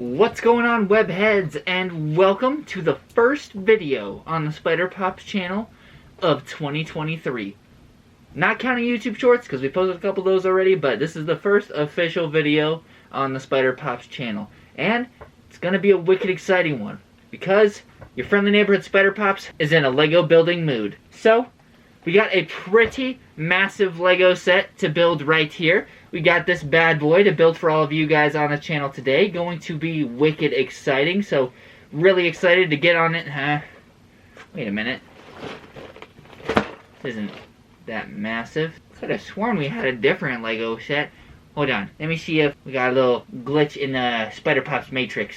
What's going on, webheads, and welcome to the first video on the Spider Pops channel of 2023. Not counting YouTube Shorts, because we posted a couple of those already, but this is the first official video on the Spider Pops channel. And it's going to be a wicked exciting one, because your friendly neighborhood Spider Pops is in a Lego building mood. So, we got a pretty massive Lego set to build right here. We got this bad boy to build for all of you guys on the channel today. Going to be wicked exciting, so really excited to get on it. Wait a minute. This isn't that massive. Could have sworn we had a different Lego set. Hold on, let me see if we got a little glitch in the Spider Pops matrix.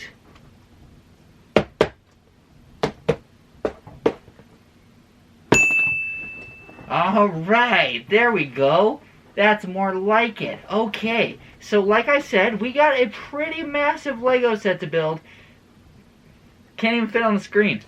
Alright, there we go. That's more like it. Okay, so like I said, we got a pretty massive Lego set to build. Can't even fit on the screen.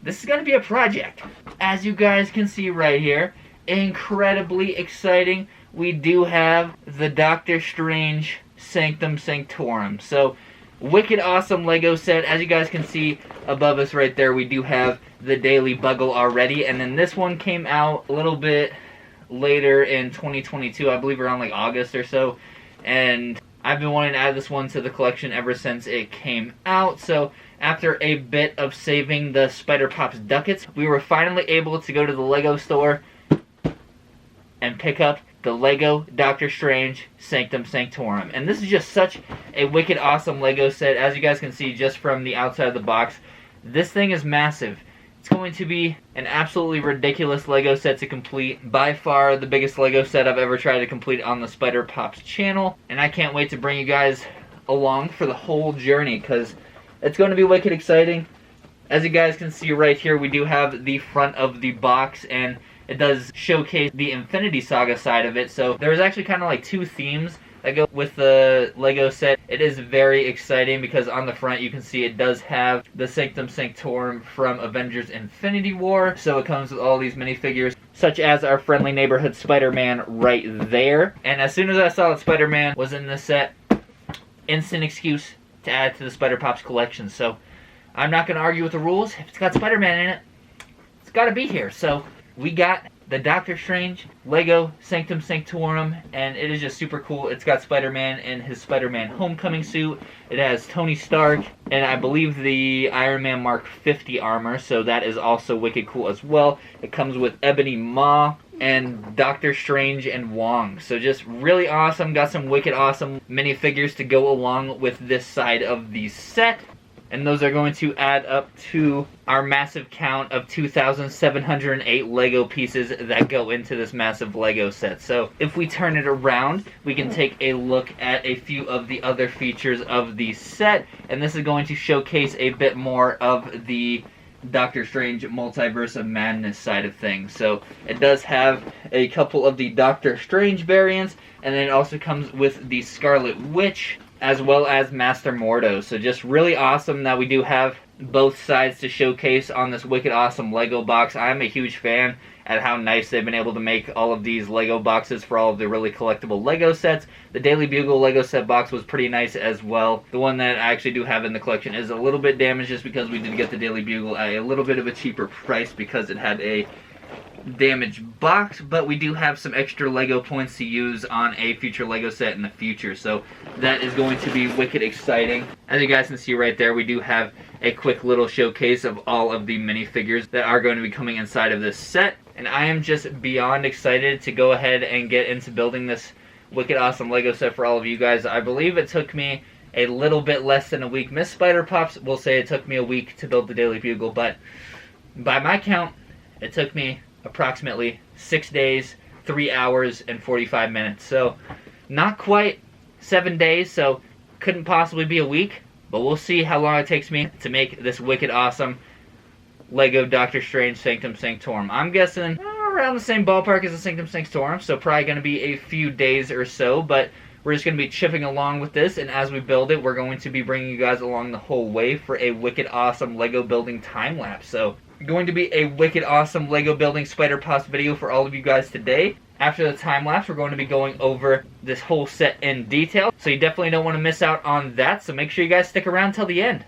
This is going to be a project. As you guys can see right here, incredibly exciting. We do have the Doctor Strange Sanctum Sanctorum. So, wicked awesome Lego set. As you guys can see above us right there, we do have the Daily Bugle already. And then this one came out a little bit later in 2022, I believe around like August or so, and I've been wanting to add this one to the collection ever since it came out. So after a bit of saving the Spider Pops ducats, we were finally able to go to the Lego store and pick up the Lego Doctor Strange Sanctum Sanctorum. And this is just such a wicked awesome Lego set. As you guys can see just from the outside of the box, this thing is massive. It's going to be an absolutely ridiculous Lego set to complete. By far the biggest Lego set I've ever tried to complete on the Spider Pops channel. And I can't wait to bring you guys along for the whole journey, because it's going to be wicked exciting. As you guys can see right here, we do have the front of the box, and it does showcase the Infinity Saga side of it. So there's actually kind of like two themes that go with the Lego set. It is very exciting because on the front you can see it does have the Sanctum Sanctorum from Avengers Infinity War. So it comes with all these minifigures, such as our friendly neighborhood Spider-Man right there. And as soon as I saw that Spider-Man was in this set, instant excuse to add to the Spider Pops collection. So I'm not going to argue with the rules. If it's got Spider-Man in it, it's got to be here. So we got the Doctor Strange Lego Sanctum Sanctorum, and it is just super cool. It's got Spider-Man in his Spider-Man Homecoming suit. It has Tony Stark, and I believe the Iron Man Mark 50 armor, so that is also wicked cool as well. It comes with Ebony Maw and Doctor Strange and Wong. So just really awesome. Got some wicked awesome minifigures to go along with this side of the set. And those are going to add up to our massive count of 2,708 Lego pieces that go into this massive Lego set. So if we turn it around, we can take a look at a few of the other features of the set. And this is going to showcase a bit more of the Doctor Strange Multiverse of Madness side of things. So it does have a couple of the Doctor Strange variants, and then it also comes with the Scarlet Witch, as well as Master Mordo. So just really awesome that we do have both sides to showcase on this wicked awesome Lego box. I'm a huge fan at how nice they've been able to make all of these Lego boxes for all of the really collectible Lego sets. The Daily Bugle Lego set box was pretty nice as well. The one that I actually do have in the collection is a little bit damaged just because we did get the Daily Bugle at a little bit of a cheaper price because it had a damaged box, but we do have some extra Lego points to use on a future Lego set in the future, so that is going to be wicked exciting. As you guys can see right there, we do have a quick little showcase of all of the minifigures that are going to be coming inside of this set, and I am just beyond excited to go ahead and get into building this wicked awesome Lego set for all of you guys. I believe it took me a little bit less than a week. Miss Spider Pops will say it took me a week to build the Daily Bugle, but by my count, it took me approximately 6 days, 3 hours, and 45 minutes. So, not quite 7 days, so couldn't possibly be a week, but we'll see how long it takes me to make this wicked awesome Lego Doctor Strange Sanctum Sanctorum. I'm guessing around the same ballpark as the Sanctum Sanctorum, so probably going to be a few days or so, but we're just going to be chipping along with this, and as we build it, we're going to be bringing you guys along the whole way for a wicked awesome Lego building time-lapse. So, going to be a wicked awesome Lego building Spider Pops video for all of you guys today. after the time lapse, we're going to be going over this whole set in detail. So you definitely don't want to miss out on that. So make sure you guys stick around till the end.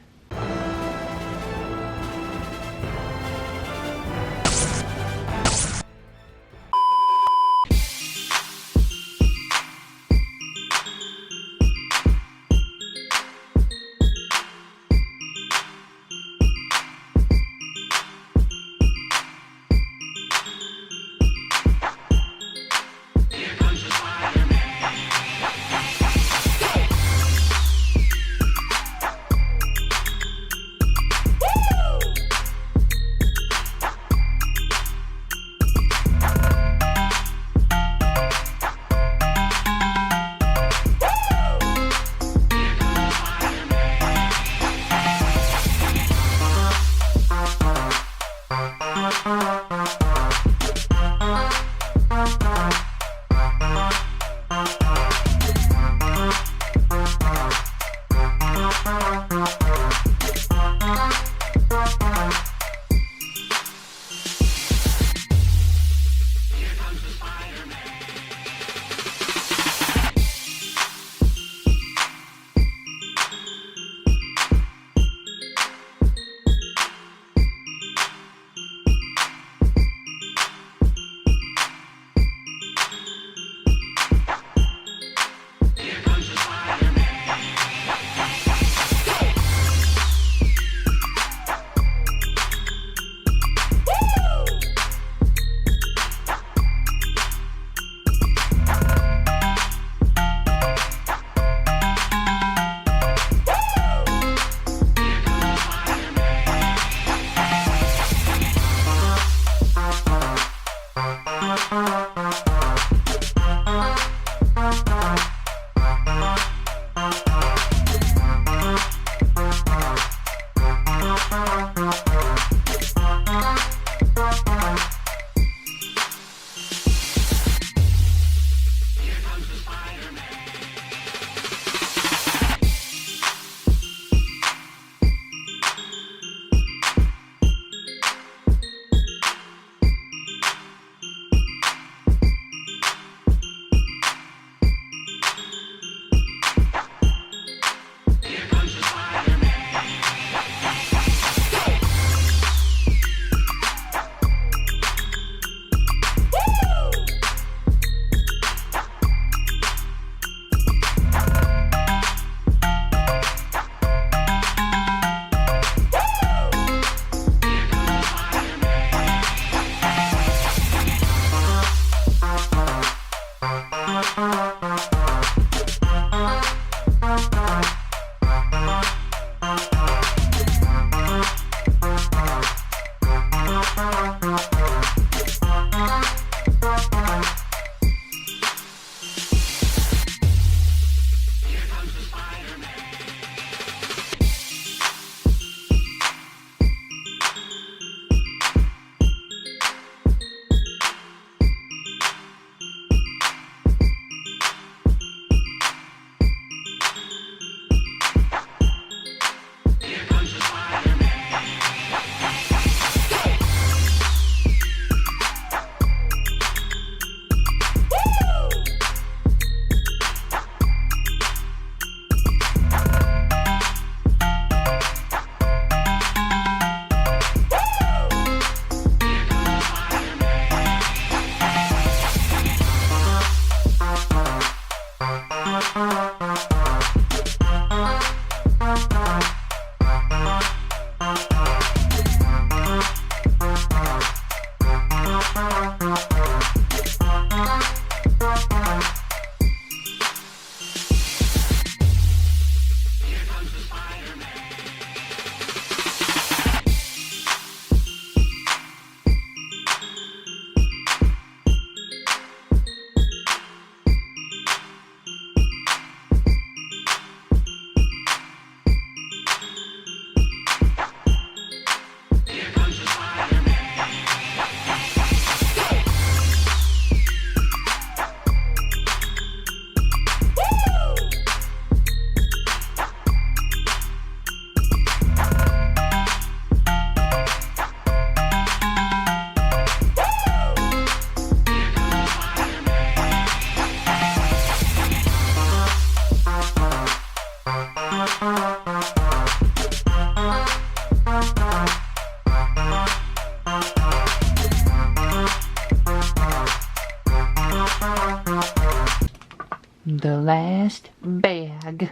the last bag.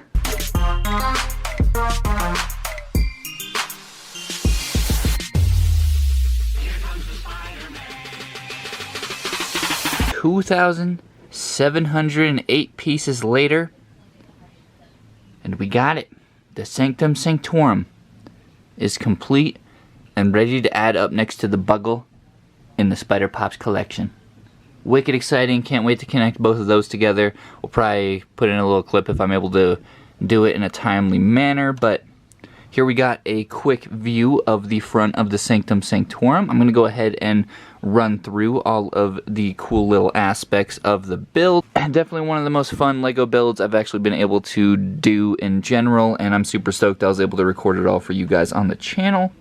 $2,708 pieces later, and we got it. The Sanctum Sanctorum is complete and ready to add up next to the Bugle in the Spider Pops collection. Wicked exciting, can't wait to connect both of those together. We'll probably put in a little clip if I'm able to do it in a timely manner, but here we got a quick view of the front of the Sanctum Sanctorum. I'm going to go ahead and run through all of the cool little aspects of the build. Definitely one of the most fun LEGO builds I've actually been able to do in general, and I'm super stoked I was able to record it all for you guys on the channel.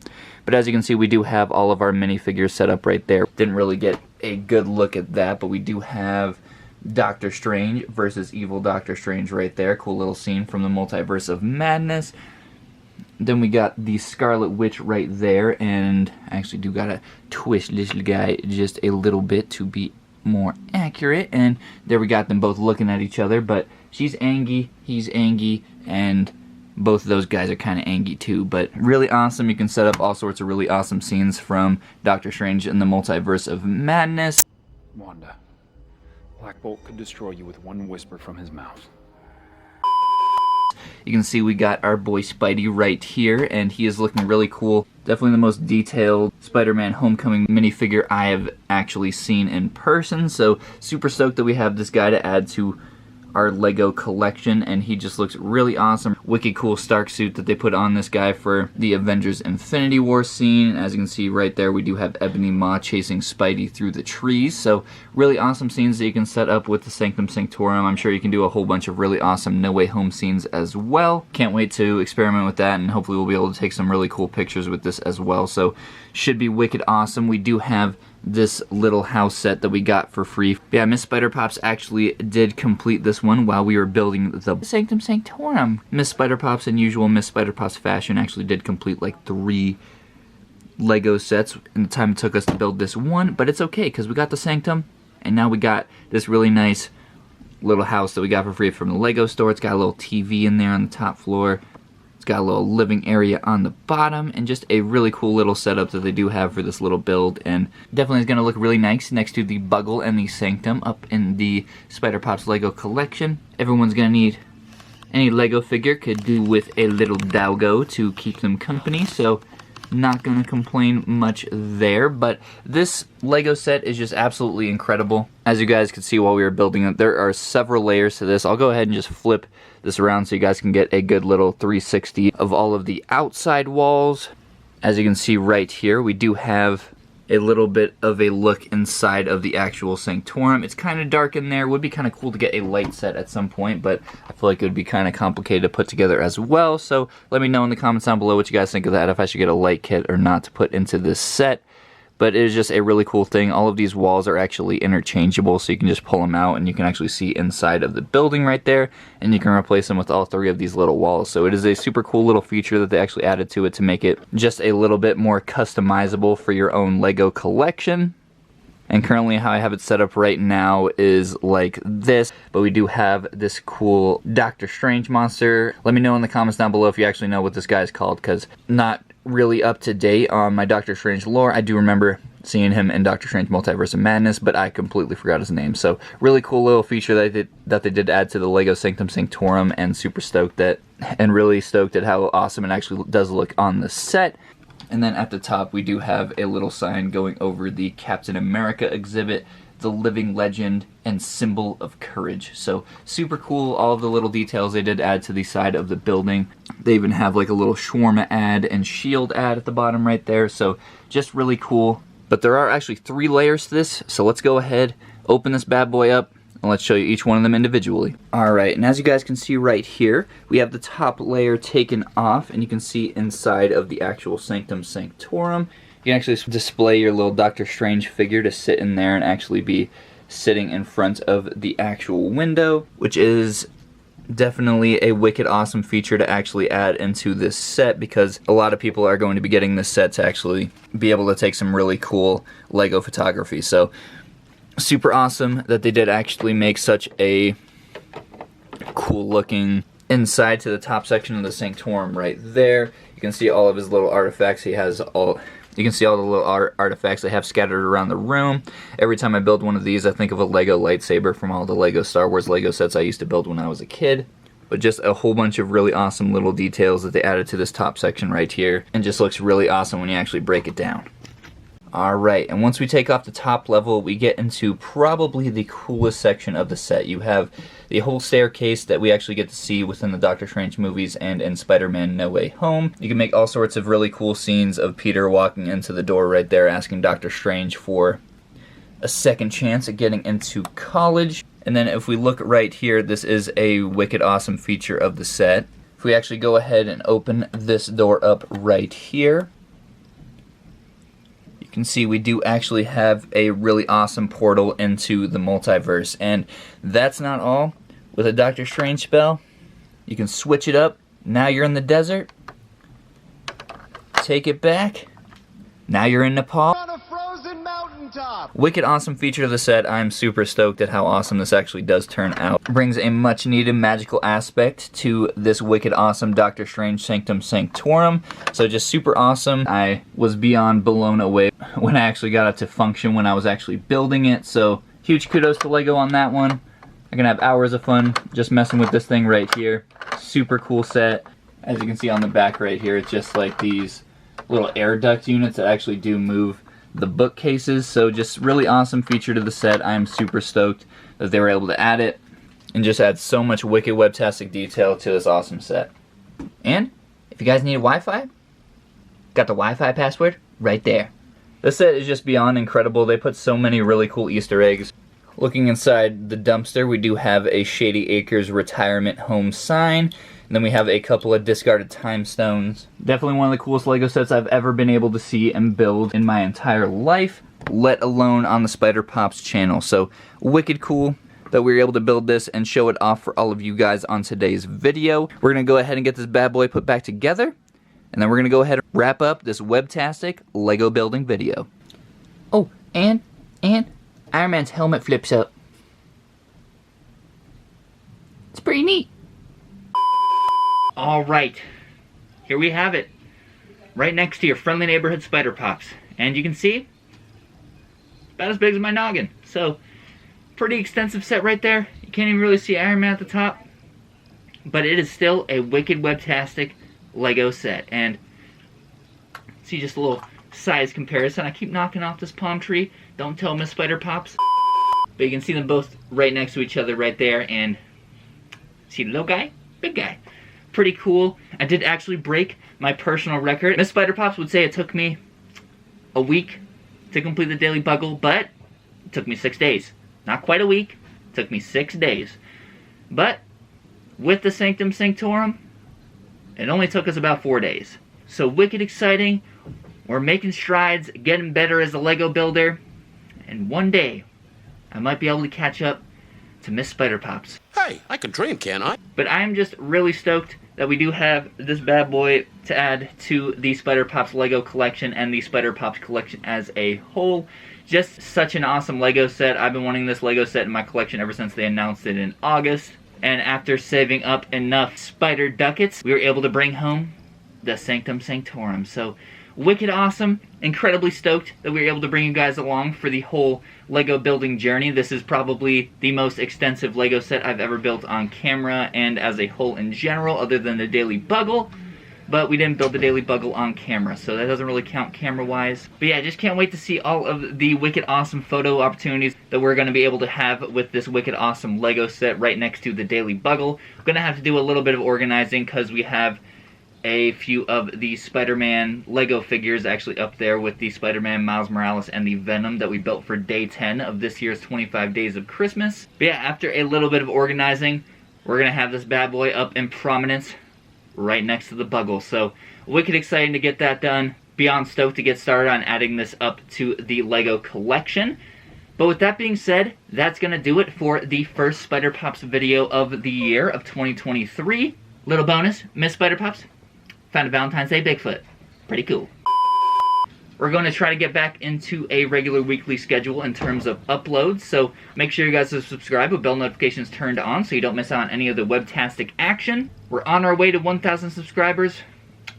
But as you can see, we do have all of our minifigures set up right there. Didn't really get a good look at that, but we do have Doctor Strange versus evil Doctor Strange right there. Cool little scene from the Multiverse of Madness. Then we got the Scarlet Witch right there, and I actually do gotta twist this guy just a little bit to be more accurate. And there we got them both looking at each other, but she's Angie, he's Angie, and both of those guys are kind of Angie too. But really awesome. You can set up all sorts of really awesome scenes from Doctor Strange in the Multiverse of Madness. Wanda, Black Bolt could destroy you with one whisper from his mouth. You can see we got our boy Spidey right here, and he is looking really cool. Definitely the most detailed Spider-Man Homecoming minifigure I have actually seen in person, so super stoked that we have this guy to add to our LEGO collection, and he just looks really awesome. Wicked cool Stark suit that they put on this guy for the Avengers Infinity War scene. As you can see right there, we do have Ebony Maw chasing Spidey through the trees, so really awesome scenes that you can set up with the Sanctum Sanctorum. I'm sure you can do a whole bunch of really awesome No Way Home scenes as well. Can't wait to experiment with that, and hopefully we'll be able to take some really cool pictures with this as well, so should be wicked awesome. We do have this little house set that we got for free. Yeah, Miss Spider Pops actually did complete this one while we were building the Sanctum Sanctorum. Miss Spider Pops, in usual Miss Spider Pops fashion, actually did complete like 3 LEGO sets in the time it took us to build this one, but it's okay because we got the Sanctum, and now we got this really nice little house that we got for free from the LEGO store. It's got a little TV in there on the top floor. It's got a little living area on the bottom, and just a really cool little setup that they do have for this little build, and definitely is going to look really nice next to the Bugle and the Sanctum up in the Spider Pops LEGO collection. Everyone's going to need any LEGO figure, could do with a little doggo to keep them company, so not going to complain much there. But this LEGO set is just absolutely incredible. As you guys could see while we were building it, there are several layers to this. I'll go ahead and just flip this around so you guys can get a good little 360 of all of the outside walls. As you can see right here, we do have a little bit of a look inside of the actual Sanctorum. It's kind of dark in there. Would be kind of cool to get a light set at some point, but I feel like it would be kind of complicated to put together as well. So let me know in the comments down below what you guys think of that, if I should get a light kit or not to put into this set. But it is just a really cool thing. All of these walls are actually interchangeable, so you can just pull them out and you can actually see inside of the building right there, and you can replace them with all 3 of these little walls. So it is a super cool little feature that they actually added to it to make it just a little bit more customizable for your own LEGO collection. And currently how I have it set up right now is like this, but we do have this cool Doctor Strange monster. Let me know in the comments down below if you actually know what this guy is called, because not really up to date on my Doctor Strange lore. I do remember seeing him in Doctor Strange Multiverse of Madness, but I completely forgot his name. So really cool little feature that they did add to the LEGO Sanctum Sanctorum, and super stoked at, and really stoked at how awesome it actually does look on the set. And then at the top we do have a little sign going over the Captain America exhibit, the living legend and symbol of courage. So super cool, all of the little details they did add to the side of the building. They even have like a little shawarma ad and shield ad at the bottom right there, so just really cool. But there are actually 3 layers to this, so let's go ahead, open this bad boy up, and let's show you each one of them individually. Alright, and as you guys can see right here, we have the top layer taken off, and you can see inside of the actual Sanctum Sanctorum. You can actually display your little Doctor Strange figure to sit in there and actually be sitting in front of the actual window, which is definitely a wicked awesome feature to actually add into this set, because a lot of people are going to be getting this set to actually be able to take some really cool LEGO photography. So super awesome that they did actually make such a cool looking inside to the top section of the Sanctorum right there. You can see all of his little artifacts. You can see all the little artifacts they have scattered around the room. Every time I build one of these, I think of a Lego lightsaber from all the Lego Star Wars Lego sets I used to build when I was a kid. But just a whole bunch of really awesome little details that they added to this top section right here, and just looks really awesome when you actually break it down. Alright, and once we take off the top level, we get into probably the coolest section of the set. You have the whole staircase that we actually get to see within the Doctor Strange movies and in Spider-Man No Way Home. You can make all sorts of really cool scenes of Peter walking into the door right there, asking Doctor Strange for a second chance at getting into college. And then if we look right here, this is a wicked awesome feature of the set. If we actually go ahead and open this door up right here, you can see we do actually have a really awesome portal into the multiverse. And that's not all. With a Doctor Strange spell, you can switch it up. Now you're in the desert. Take it back. Now you're in Nepal. On a frozen mountaintop. Wicked awesome feature of the set. I'm super stoked at how awesome this actually does turn out. Brings a much needed magical aspect to this wicked awesome Doctor Strange Sanctum Sanctorum. So just super awesome. I was beyond blown away when I actually got it to function when I was actually building it. So huge kudos to LEGO on that one. I'm gonna have hours of fun just messing with this thing right here. Super cool set. As you can see on the back right here, it's just like these little air duct units that actually do move the bookcases. So just really awesome feature to the set. I am super stoked that they were able to add it and just add so much wicked webtastic detail to this awesome set. And if you guys need Wi-Fi, got the Wi-Fi password right there. This set is just beyond incredible. They put so many really cool Easter eggs. Looking inside the dumpster, we do have a Shady Acres retirement home sign. And then we have a couple of discarded time stones. Definitely one of the coolest LEGO sets I've ever been able to see and build in my entire life, let alone on the Spider Pops channel. So wicked cool that we were able to build this and show it off for all of you guys on today's video. We're going to go ahead and get this bad boy put back together. And then we're going to go ahead and wrap up this webtastic LEGO building video. Oh, and Iron Man's helmet flips up. It's pretty neat. Alright, here we have it. Right next to your friendly neighborhood Spider Pops. And you can see, about as big as my noggin. So, pretty extensive set right there. You can't even really see Iron Man at the top. But it is still a wicked webtastic LEGO set. And see just a little size comparison. I keep knocking off this palm tree. Don't tell Miss Spider Pops. But you can see them both right next to each other right there. And see the little guy, big guy. Pretty cool. I did actually break my personal record. Miss Spider Pops would say it took me a week to complete the Daily Bugle, but it took me 6 days. Not quite a week. It took me 6 days. But with the Sanctum Sanctorum, it only took us about 4 days. So wicked exciting. We're making strides, getting better as a LEGO builder. And one day, I might be able to catch up to Miss Spider Pops. Hey, I can dream, can't I? But I'm just really stoked that we do have this bad boy to add to the Spider Pops LEGO collection and the Spider Pops collection as a whole. Just such an awesome LEGO set. I've been wanting this LEGO set in my collection ever since they announced it in August. And after saving up enough spider ducats, we were able to bring home the Sanctum Sanctorum. So, wicked awesome. Incredibly stoked that we were able to bring you guys along for the whole LEGO building journey. This is probably the most extensive LEGO set I've ever built on camera and as a whole in general, other than the Daily Bugle. But we didn't build the Daily Bugle on camera, so that doesn't really count camera-wise. But yeah, I just can't wait to see all of the wicked awesome photo opportunities that we're going to be able to have with this wicked awesome LEGO set right next to the Daily Bugle. We're going to have to do a little bit of organizing because we have a few of the Spider-Man LEGO figures actually up there with the Spider-Man, Miles Morales, and the Venom that we built for day 10 of this year's 25 Days of Christmas. But yeah, after a little bit of organizing, we're going to have this bad boy up in prominence right next to the Bugle. So, wicked exciting to get that done. Beyond stoked to get started on adding this up to the LEGO collection. But with that being said, that's going to do it for the first Spider Pops video of the year of 2023. Little bonus, Miss Spider Pops found a Valentine's Day Bigfoot. Pretty cool. We're going to try to get back into a regular weekly schedule in terms of uploads, so make sure you guys are subscribed with bell notifications turned on so you don't miss out on any of the webtastic action. We're on our way to 1,000 subscribers.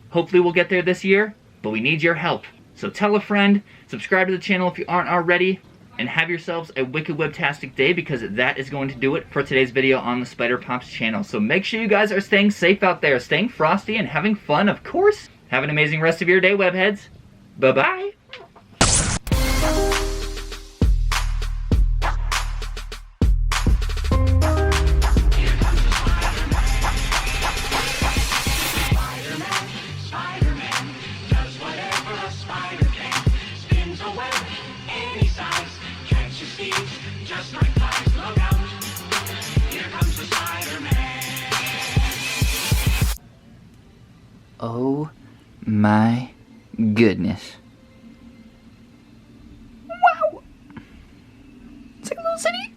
Hopefully we'll get there this year, but we need your help. So tell a friend, subscribe to the channel if you aren't already, and have yourselves a wicked webtastic day, because that is going to do it for today's video on the Spider Pops channel. So make sure you guys are staying safe out there, staying frosty, and having fun, of course. Have an amazing rest of your day, webheads. Bye-bye. Oh my goodness. Wow! It's like a little city.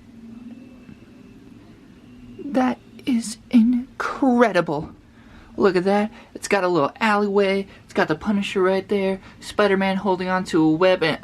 That is incredible. Look at that. It's got a little alleyway. It's got the Punisher right there. Spider-Man holding onto a web and...